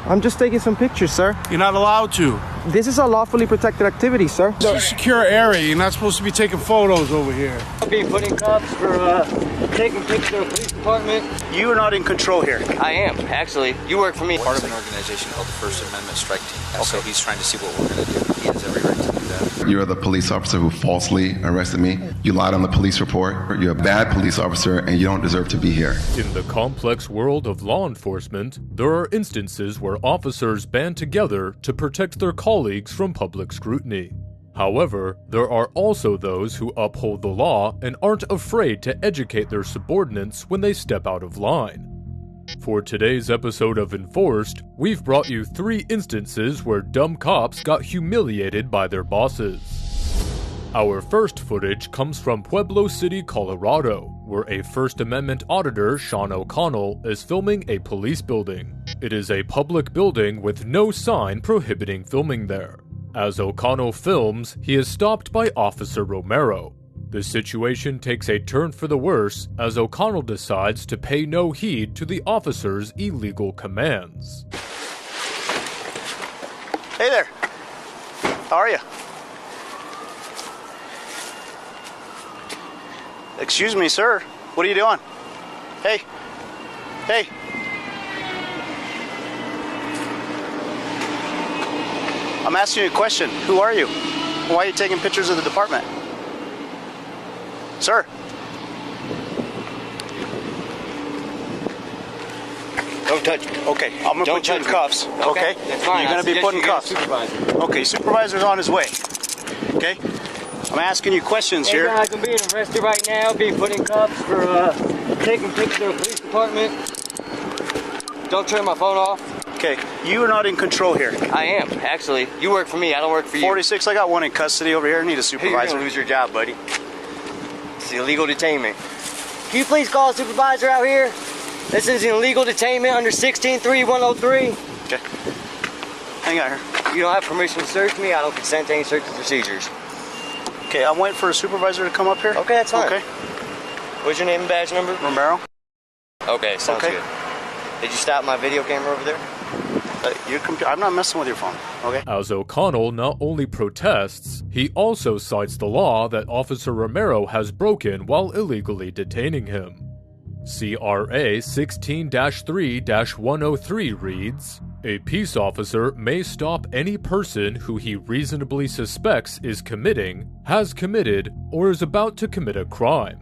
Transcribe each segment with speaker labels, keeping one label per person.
Speaker 1: I'm just taking some pictures, sir.
Speaker 2: You're not allowed to.
Speaker 1: This is a lawfully protected activity, sir.
Speaker 2: It's a secure area. You're not supposed to be taking photos over here.
Speaker 3: I'm being put in cuffs for taking pictures of the police department.
Speaker 4: You are not in control here.
Speaker 3: I am, actually. You work for me.
Speaker 5: Part of an organization called the First Amendment Strike Team. Okay. So he's trying to see what we're going to do. He has every right to do that.
Speaker 6: You're the police officer who falsely arrested me. You lied on the police report. You're a bad police officer, and you don't deserve to be here.
Speaker 7: In the complex world of law enforcement, there are instances where officers band together to protect their colleagues from public scrutiny. However, there are also those who uphold the law and aren't afraid to educate their subordinates when they step out of line. For today's episode of Enforced, we've brought you 3 instances where dumb cops got humiliated by their bosses. Our first footage comes from Pueblo City, Colorado, where a First Amendment auditor, Sean O'Connell, is filming a police building. It is a public building with no sign prohibiting filming there. As O'Connell films, he is stopped by Officer Romero. The situation takes a turn for the worse as O'Connell decides to pay no heed to the officer's illegal commands.
Speaker 4: Hey there. How are you? Excuse me, sir. What are you doing? Hey. Hey. I'm asking you a question. Who are you? Why are you taking pictures of the department? Sir.
Speaker 3: Don't touch me.
Speaker 4: Okay, I'm gonna put you in cuffs. Okay?
Speaker 3: That's fine.
Speaker 4: You're gonna be put in cuffs.
Speaker 3: Supervisor.
Speaker 4: Okay, supervisor's on his way. Okay? I'm asking you questions here.
Speaker 3: I can be arrested right now, being put in cuffs for taking pictures of the police department. Don't turn my phone off.
Speaker 4: Okay, you are not in control here.
Speaker 3: I am, actually. You work for me, I don't work for you.
Speaker 4: 46, I got one in custody over here. I need a
Speaker 3: You're
Speaker 4: supervisor.
Speaker 3: gonna lose your job, buddy. It's illegal detainment. Can you please call a supervisor out here? This is an illegal detainment under 16-3103.
Speaker 4: Okay. Hang out here.
Speaker 3: You don't have permission to search me. I don't consent to any search procedures.
Speaker 4: Okay, I'm waiting for a supervisor to come up here.
Speaker 3: Okay, that's fine.
Speaker 4: Okay.
Speaker 3: What's your name and badge number?
Speaker 4: Romero.
Speaker 3: Okay, sounds good. Did you stop my video camera over there?
Speaker 4: I'm not messing with your phone, okay?
Speaker 7: As O'Connell not only protests, he also cites the law that Officer Romero has broken while illegally detaining him. CRA 16-3-103 reads, "A peace officer may stop any person who he reasonably suspects is committing, has committed, or is about to commit a crime."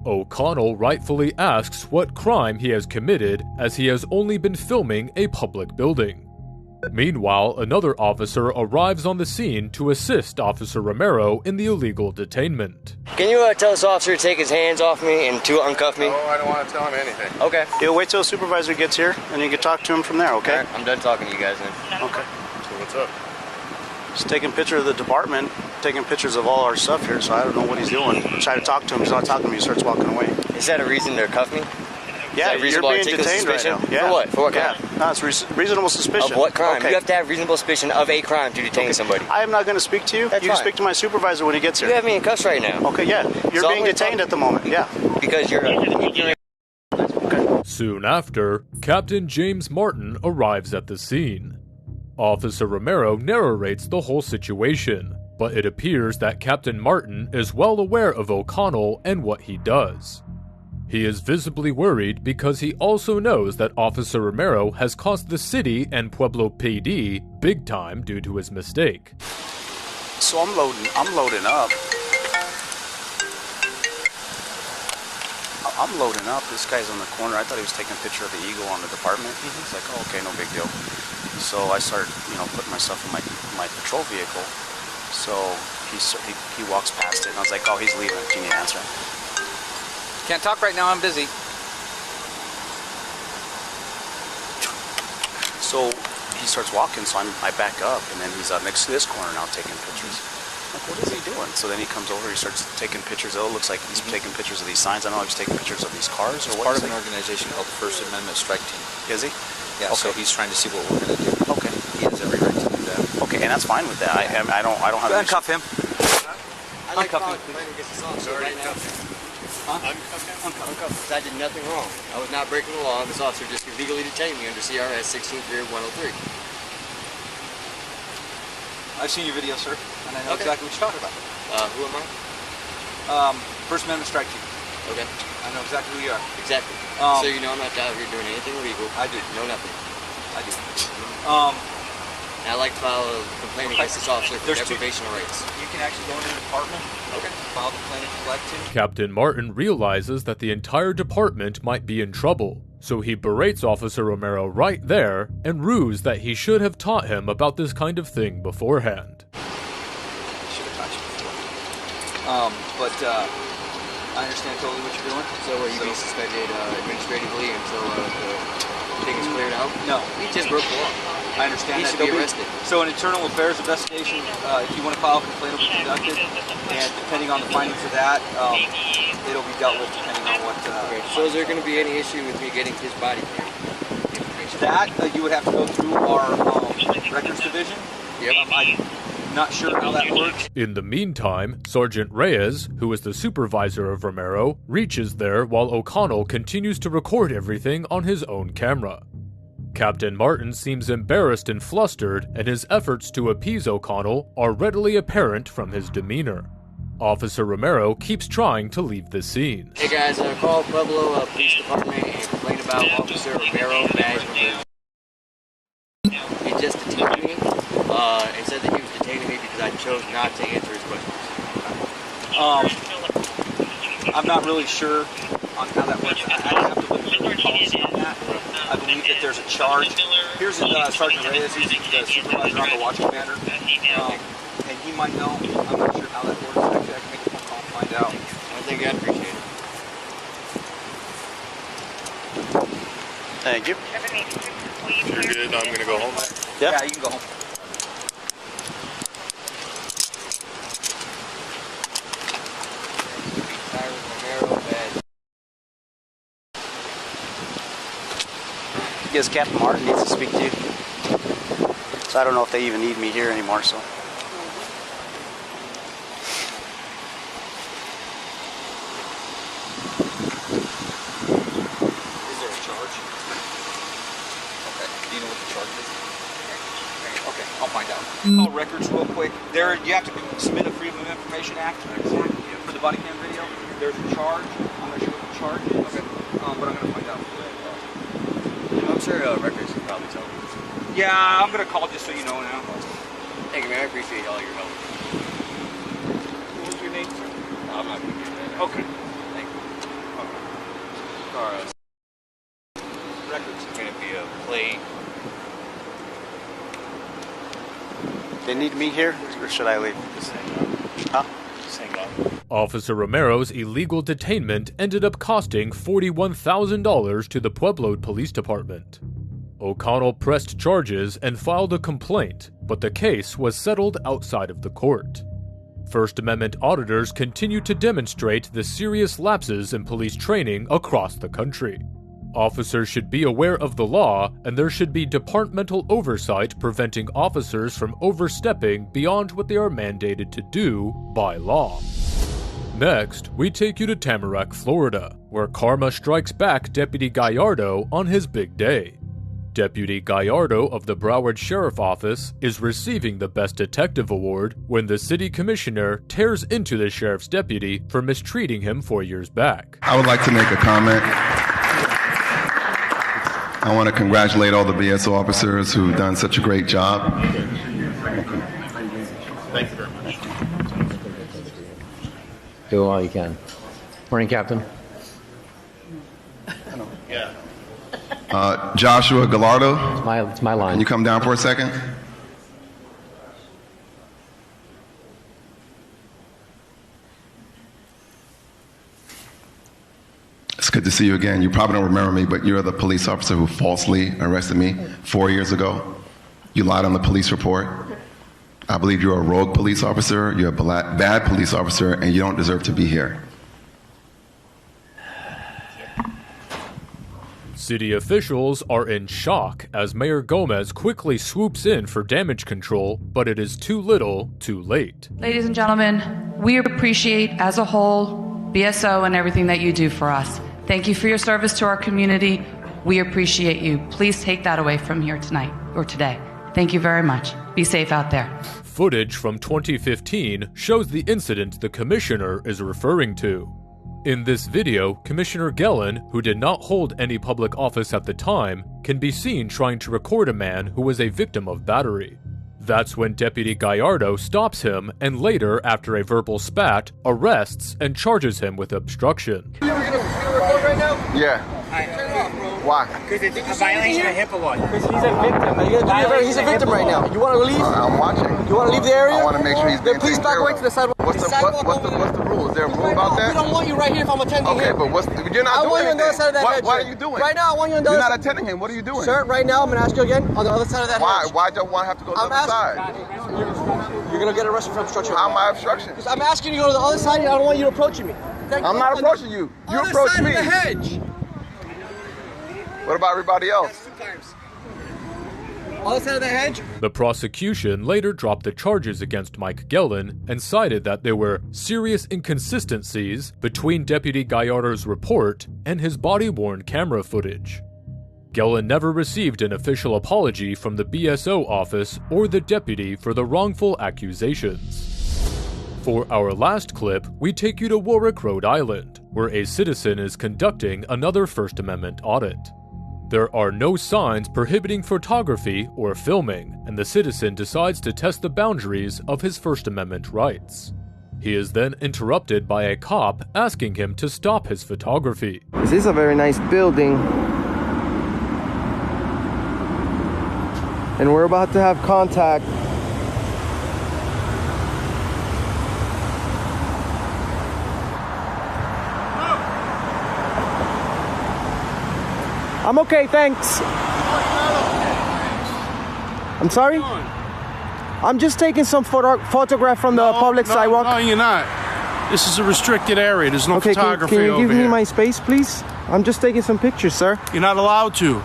Speaker 7: O'Connell rightfully asks what crime he has committed as he has only been filming a public building. Meanwhile, another officer arrives on the scene to assist Officer Romero in the illegal detainment.
Speaker 3: Can you tell this officer to take his hands off me and to uncuff me?
Speaker 8: Oh, I don't want to tell him anything.
Speaker 3: Okay.
Speaker 4: Yeah, wait till a supervisor gets here, and you can talk to him from there, okay?
Speaker 3: All right, I'm done talking to you guys then.
Speaker 4: Okay.
Speaker 8: So what's up?
Speaker 4: He's taking a picture of the department, taking pictures of all our stuff here, so I don't know what he's doing. Try to talk to him, he's not talking to me, he starts walking away.
Speaker 3: Is that a reason to cuff me?
Speaker 4: Yeah, you're being detained right now. Yeah.
Speaker 3: For what? For what crime?
Speaker 4: Yeah. No, it's reasonable suspicion.
Speaker 3: Of what crime?
Speaker 4: Okay.
Speaker 3: You have to have reasonable suspicion of a crime to detain somebody.
Speaker 4: I am not going to speak to you.
Speaker 3: That's
Speaker 4: you can
Speaker 3: fine.
Speaker 4: speak to my supervisor when he gets here.
Speaker 3: You have me in cuffs right now.
Speaker 4: Okay, yeah. You're
Speaker 3: So
Speaker 4: being detained at the moment, yeah.
Speaker 3: Because you're...
Speaker 4: Okay.
Speaker 7: Soon after, Captain James Martin arrives at the scene. Officer Romero narrates the whole situation, but it appears that Captain Martin is well aware of O'Connell and what he does. He is visibly worried because he also knows that Officer Romero has cost the city and Pueblo PD big time due to his mistake.
Speaker 4: So I'm loading up. I'm loading up. This guy's on the corner. I thought he was taking a picture of the eagle on the department. He's like, oh, okay, no big deal. So I started, putting myself in my patrol vehicle. So he walks past it, and I was like, oh, he's leaving. Can you answer him?
Speaker 9: Can't talk right now, I'm busy.
Speaker 4: So he starts walking, so I back up, and then he's next to this corner now taking pictures. I'm like, what is he doing? So then he comes over, he starts taking pictures. Oh, it looks like he's taking pictures of these signs. I don't know if he's taking pictures of these cars or
Speaker 5: He's
Speaker 4: what.
Speaker 5: part of an organization called the First Amendment Strike Team.
Speaker 4: Is he?
Speaker 5: Yeah,
Speaker 4: Okay.
Speaker 5: so he's trying to see what we're going to do.
Speaker 4: Okay.
Speaker 5: He has every right to do that.
Speaker 4: Okay, and that's fine with that. I don't have.
Speaker 9: Go ahead and cuff him.
Speaker 3: Uncuff him. Uncuffed. Because I did nothing wrong. I was not breaking the law, and this officer just illegally detained me under CRS 16-103.
Speaker 5: I've seen your video, sir, and I know exactly what you're talking about.
Speaker 3: Who am I?
Speaker 5: First Amendment strike team.
Speaker 3: Okay.
Speaker 5: I know exactly who you are.
Speaker 3: Exactly. So you know I'm not out here doing anything illegal.
Speaker 5: I do.
Speaker 3: No, nothing.
Speaker 5: I do.
Speaker 3: And I'd like to file a complaint against this officer for deprivation of rights.
Speaker 5: You can actually go into the department. Okay. File a complaint if you'd like to.
Speaker 7: Captain Martin realizes that the entire department might be in trouble, so he berates Officer Romero right there and rues that he should have taught him about this kind of thing beforehand.
Speaker 5: Should have taught you before. But I understand totally what you're doing.
Speaker 3: So will you be suspended administratively until the thing is cleared out?
Speaker 5: No.
Speaker 3: He just broke the law.
Speaker 5: I understand
Speaker 3: he
Speaker 5: that.
Speaker 3: Should be arrested.
Speaker 5: So an internal affairs investigation, if you want to file a complaint, will be conducted, and depending on the findings of that, it'll be dealt with depending on what...
Speaker 3: Okay. So is there going to be any issue with me getting his body cam information?
Speaker 5: That, you would have to go through our records division.
Speaker 3: Yep.
Speaker 5: I'm not sure how that works.
Speaker 7: In the meantime, Sergeant Reyes, who is the supervisor of Romero, reaches there while O'Connell continues to record everything on his own camera. Captain Martin seems embarrassed and flustered, and his efforts to appease O'Connell are readily apparent from his demeanor. Officer Romero keeps trying to leave the scene.
Speaker 3: Hey guys, call Pueblo Police Department and complain about Officer Romero badge removal. He just detained me and said that he was detaining me because I chose not to answer his questions.
Speaker 5: I'm not really sure on how that works. I have to look at the policy on that. I believe that there's a charge. Here's Sergeant Reyes. He's the supervisor on the watch commander. And he might know. I'm not sure how that works. Actually, I can make a phone call and find out.
Speaker 3: I think I'd appreciate it.
Speaker 4: Thank you.
Speaker 8: You're good. I'm gonna go home.
Speaker 5: Yeah, you can go home.
Speaker 4: I guess Captain Martin needs to speak to you. So I don't know if they even need me here anymore, so.
Speaker 5: Is there a charge? Okay. Do you know what the charge is? Okay, I'll find out. Call records real quick. You have to submit a Freedom of Information Act for the body cam video. There's a charge. I'm not sure what the charge is. Okay. But I'm going to find out.
Speaker 3: I'm sure records can probably tell me.
Speaker 5: Yeah, I'm going to call just so you know now.
Speaker 3: Thank you, man. I appreciate all your help.
Speaker 5: What was your name, sir?
Speaker 3: No, I'm not going to get that.
Speaker 5: Okay.
Speaker 3: Thank you.
Speaker 5: Records.
Speaker 3: It's going to be a plate.
Speaker 4: They need me here, or should I leave? Huh?
Speaker 7: Officer Romero's illegal detainment ended up costing $41,000 to the Pueblo Police Department. O'Connell pressed charges and filed a complaint, but the case was settled outside of the court. First Amendment auditors continue to demonstrate the serious lapses in police training across the country. Officers should be aware of the law, and there should be departmental oversight preventing officers from overstepping beyond what they are mandated to do by law. Next, we take you to Tamarack, Florida, where karma strikes back Deputy Gallardo on his big day. Deputy Gallardo of the Broward Sheriff Office is receiving the Best Detective Award when the city commissioner tears into the sheriff's deputy for mistreating him 4 years back.
Speaker 6: I would like to make a comment. I want to congratulate all the BSO officers who've done such a great job.
Speaker 8: Thank you very much.
Speaker 10: Do all you can. Morning, Captain.
Speaker 8: Yeah.
Speaker 6: Joshua Gallardo,
Speaker 10: It's my line.
Speaker 6: can you come down for a second? It's good to see you again. You probably don't remember me, but you're the police officer who falsely arrested me 4 years ago. You lied on the police report. I believe you're a rogue police officer, you're a bad police officer, and you don't deserve to be here.
Speaker 7: City officials are in shock as Mayor Gomez quickly swoops in for damage control, but it is too little, too late.
Speaker 11: Ladies and gentlemen, we appreciate as a whole BSO and everything that you do for us. Thank you for your service to our community. We appreciate you. Please take that away from here tonight or today. Thank you very much. Be safe out there.
Speaker 7: Footage from 2015 shows the incident the commissioner is referring to. In this video, Commissioner Gellin, who did not hold any public office at the time, can be seen trying to record a man who was a victim of battery. That's when Deputy Gallardo stops him and later, after a verbal spat, arrests and charges him with obstruction.
Speaker 3: You're gonna record right now?
Speaker 6: Yeah.
Speaker 3: Turn it off, bro.
Speaker 6: Why?
Speaker 3: Because it's a violation of HIPAA law. Because he's a victim. He's a victim right now. You want to leave?
Speaker 6: I'm watching.
Speaker 3: You want to leave the area?
Speaker 6: I want to make sure he's being
Speaker 3: Then please
Speaker 6: taken
Speaker 3: back
Speaker 6: care
Speaker 3: away
Speaker 6: of.
Speaker 3: to the sidewalk.
Speaker 6: What's the rule? Is there a rule about
Speaker 3: We
Speaker 6: that?
Speaker 3: don't want you right here if I'm attending
Speaker 6: Okay,
Speaker 3: him.
Speaker 6: but you're not
Speaker 3: I
Speaker 6: doing
Speaker 3: want you on the other
Speaker 6: anything.
Speaker 3: side of that hedge.
Speaker 6: What are you doing?
Speaker 3: Right now, I want you on the
Speaker 6: You're
Speaker 3: other
Speaker 6: not attending him. What are you doing?
Speaker 3: Sir, right now, I'm going to ask you again on the other side of that hedge.
Speaker 6: Why don't I have to go to the other side?
Speaker 3: You're going to get arrested for obstruction.
Speaker 6: How am I obstruction?
Speaker 3: Because I'm asking you to go to the other side. I don't want you approaching me.
Speaker 6: I'm not approaching you. You approach me.
Speaker 3: Other side of the hedge.
Speaker 6: What about everybody else?
Speaker 3: Other side of the hedge.
Speaker 7: The prosecution later dropped the charges against Mike Gellin and cited that there were serious inconsistencies between Deputy Gallardo's report and his body-worn camera footage. Gellin never received an official apology from the BSO office or the deputy for the wrongful accusations. For our last clip, we take you to Warwick, Rhode Island, where a citizen is conducting another First Amendment audit. There are no signs prohibiting photography or filming, and the citizen decides to test the boundaries of his First Amendment rights. He is then interrupted by a cop asking him to stop his photography.
Speaker 1: This is a very nice building. And we're about to have contact. I'm okay, thanks. I'm sorry? I'm just taking some photograph from the public sidewalk.
Speaker 2: No, you're not. This is a restricted area. There's no photography
Speaker 1: can you
Speaker 2: over
Speaker 1: give me
Speaker 2: here.
Speaker 1: my space, please? I'm just taking some pictures, sir.
Speaker 2: You're not allowed to.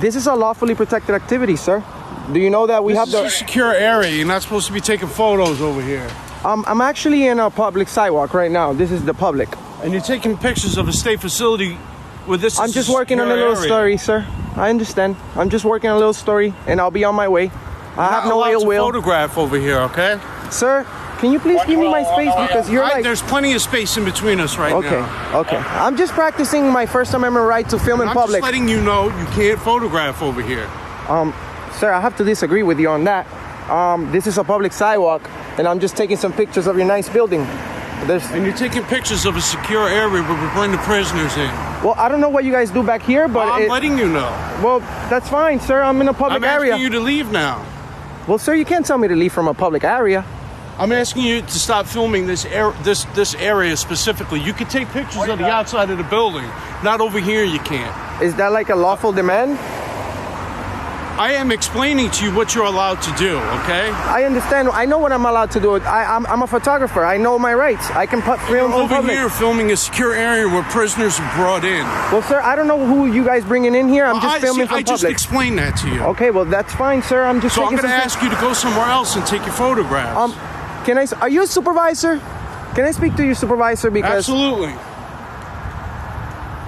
Speaker 1: This is a lawfully protected activity, sir. Do you know that we have
Speaker 2: This is a secure area. You're not supposed to be taking photos over here.
Speaker 1: I'm actually in a public sidewalk right now. This is the public.
Speaker 2: And you're taking pictures of a state facility with this.
Speaker 1: I'm just working on a little story, sir. I understand. I'm just working on a little story, and I'll be on my way. I have no ill will.
Speaker 2: Photograph over here, okay?
Speaker 1: Sir, can you please give me my space because you're like...
Speaker 2: There's plenty of space in between us right now.
Speaker 1: Okay. I'm just practicing my First Amendment right to film in
Speaker 2: I'm
Speaker 1: public.
Speaker 2: just letting you know you can't photograph over here.
Speaker 1: Sir, I have to disagree with you on that. This is a public sidewalk, and I'm just taking some pictures of your nice building.
Speaker 2: And you're taking pictures of a secure area where we bring the prisoners in.
Speaker 1: Well, I don't know what you guys do back here, but...
Speaker 2: I'm letting you know.
Speaker 1: Well, that's fine, sir. I'm in a public area.
Speaker 2: I'm asking you to leave now.
Speaker 1: Well, sir, you can't tell me to leave from a public area.
Speaker 2: I'm asking you to stop filming this area specifically. You can take pictures of the outside of the building. Not over here, you can't.
Speaker 1: Is that like a lawful demand?
Speaker 2: I am explaining to you what you're allowed to do, okay?
Speaker 1: I understand. I know what I'm allowed to do. I'm a photographer. I know my rights. I can film in
Speaker 2: over
Speaker 1: public.
Speaker 2: Here filming a secure area where prisoners are brought in.
Speaker 1: Well, sir, I don't know who you guys bringing in here. I'm just filming from
Speaker 2: I
Speaker 1: public.
Speaker 2: just explained that to you.
Speaker 1: Okay, well, that's fine, sir. I'm just
Speaker 2: So I'm
Speaker 1: taking
Speaker 2: going to ask you to go somewhere else and take your photographs.
Speaker 1: Are you a supervisor? Can I speak to your supervisor? Because
Speaker 2: Absolutely.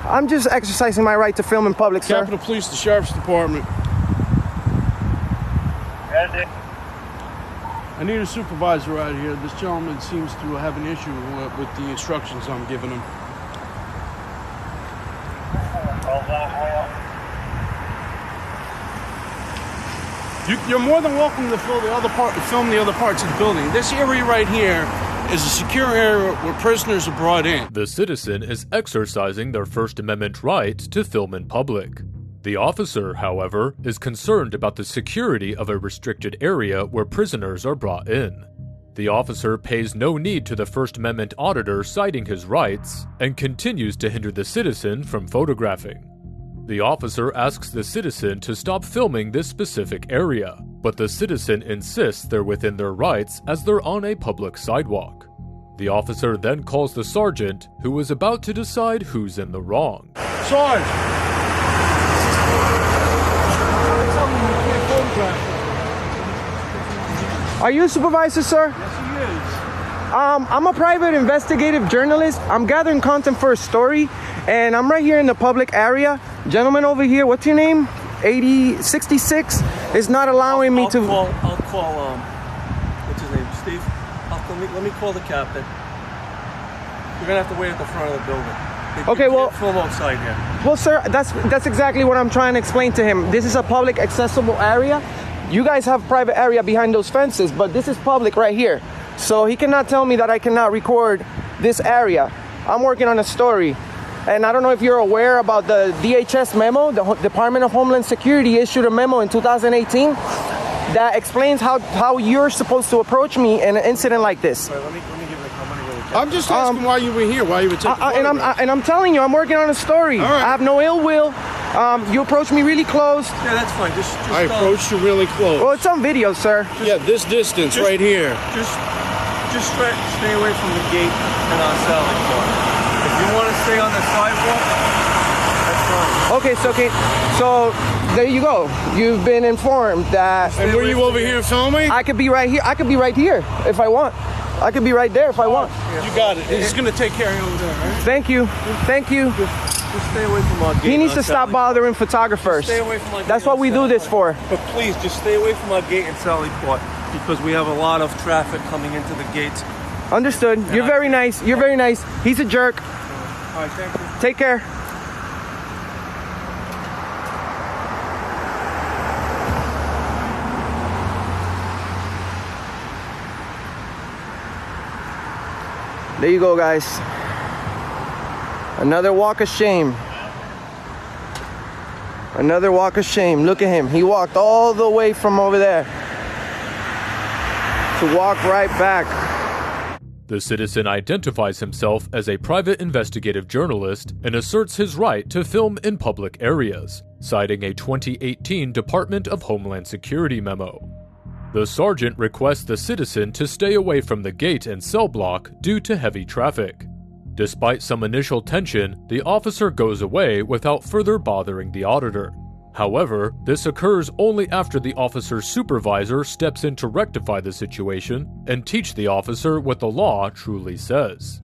Speaker 1: I'm just exercising my right to film in public, sir.
Speaker 2: Capitol Police, the Sheriff's Department. I need a supervisor out here. This gentleman seems to have an issue with the instructions I'm giving him. You're more than welcome to film the other parts of the building. This area right here is a secure area where prisoners are brought in.
Speaker 7: The citizen is exercising their First Amendment right to film in public. The officer, however, is concerned about the security of a restricted area where prisoners are brought in. The officer pays no need to the First Amendment auditor citing his rights and continues to hinder the citizen from photographing. The officer asks the citizen to stop filming this specific area, but the citizen insists they're within their rights as they're on a public sidewalk. The officer then calls the sergeant, who is about to decide who's in the wrong.
Speaker 2: Sarge!
Speaker 1: Are you a supervisor, sir?
Speaker 2: Yes, he is.
Speaker 1: I'm a private investigative journalist. I'm gathering content for a story, and I'm right here in the public area. Gentleman over here, what's your name? 8066 is not allowing me to.
Speaker 12: I'll call. What's his name? Steve. Let me call the captain. You're gonna have to wait at the front of the building.
Speaker 1: Okay, well,
Speaker 12: film outside here.
Speaker 1: Well, sir, that's exactly what I'm trying to explain to him. This is a public accessible area. You guys have private area behind those fences, but this is public right here. So he cannot tell me that I cannot record this area. I'm working on a story. And I don't know if you're aware about the DHS memo. The Department of Homeland Security issued a memo in 2018 that explains how you're supposed to approach me in an incident like this.
Speaker 12: Right, let me give it a call.
Speaker 2: I'm just asking why you were here, why you were taking
Speaker 1: and I'm telling you, I'm working on a story.
Speaker 2: All right.
Speaker 1: I have no ill will. You approached me really close.
Speaker 12: Yeah, that's fine. Just
Speaker 2: I approached you really close.
Speaker 1: Well, it's on video, sir.
Speaker 2: Yeah, this distance right here.
Speaker 12: Just stay away from the gate and on Sally Court. If you want to stay on the sidewalk, that's fine.
Speaker 1: Okay, so there you go. You've been informed that.
Speaker 2: And were you over here filming?
Speaker 1: I could be right here. I could be right here if I want. I could be right there if I want.
Speaker 2: You got it. He's going to take care of you over there, right?
Speaker 1: Thank you.
Speaker 12: Just stay away from our gate.
Speaker 1: He needs to stop bothering photographers.
Speaker 12: Stay away from our gate.
Speaker 1: That's what we do this for.
Speaker 12: But please, just stay away from our gate in Sally Court because we have a lot of traffic coming into the gates.
Speaker 1: Understood. You're very nice. You're very nice. He's a jerk.
Speaker 12: All right, thank you.
Speaker 1: Take care. There you go, guys. Another walk of shame. Another walk of shame. Look at him. He walked all the way from over there to walk right back.
Speaker 7: The citizen identifies himself as a private investigative journalist and asserts his right to film in public areas, citing a 2018 Department of Homeland Security memo. The sergeant requests the citizen to stay away from the gate and cell block due to heavy traffic. Despite some initial tension, the officer goes away without further bothering the auditor. However, this occurs only after the officer's supervisor steps in to rectify the situation and teach the officer what the law truly says.